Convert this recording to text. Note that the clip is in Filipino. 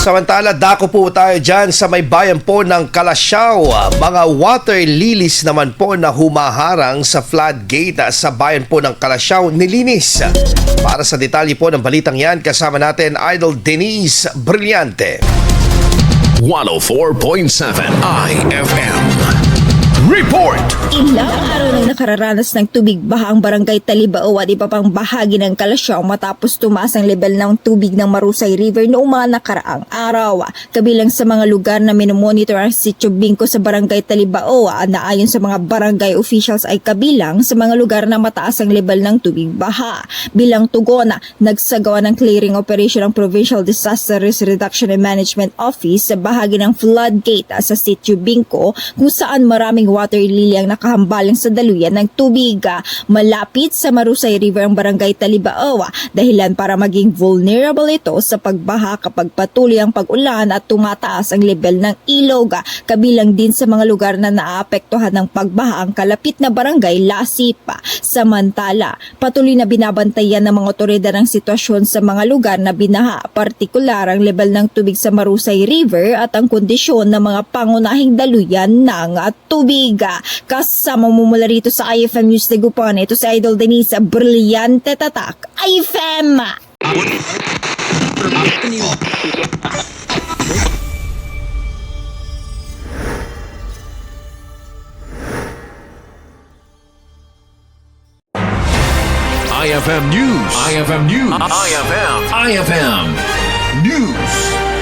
Samantala, dako po tayo dyan sa may bayan po ng Kalasyaw. Mga water lilies naman po na humaharang sa floodgate sa bayan po ng Kalasyaw nilinis. Para sa detalye po ng balitang yan, kasama natin Idol Denise Brillante. 104.7 IFM Report! Ilang araw nang nakararanas ng tubig baha ang barangay Talibao at iba pang bahagi ng Kalasyaw matapos tumaas ang level ng tubig ng Marusay River noong mga nakaraang araw. Kabilang sa mga lugar na minomonitor ang Sitio Bingko sa barangay Talibao na ayon sa mga barangay officials ay kabilang sa mga lugar na mataas ang level ng tubig baha. Bilang tugon, nagsagawa ng clearing operation ang Provincial Disaster Risk Reduction and Management Office sa bahagi ng floodgate sa Sitio Bingko kung saan maraming water lily ang nakahambalang sa daluyan ng tubig. Malapit sa Marusay River ang barangay Talibao, dahilan para maging vulnerable ito sa pagbaha kapag patuloy ang pag-ulan at tumataas ang level ng ilog. Kabilang din sa mga lugar na naaapektuhan ng pagbaha ang kalapit na barangay Lasip. Samantala, patuloy na binabantayan ng mga otoridad ang sitwasyon sa mga lugar na binaha, partikular ang level ng tubig sa Marusay River at ang kondisyon ng mga pangunahing daluyan ng tubig. Kasama mo mula rito sa IFM News Dagupan, ito si Idol Denise Brillante Tatak, IFM! IFM News. IFM News. IFM News.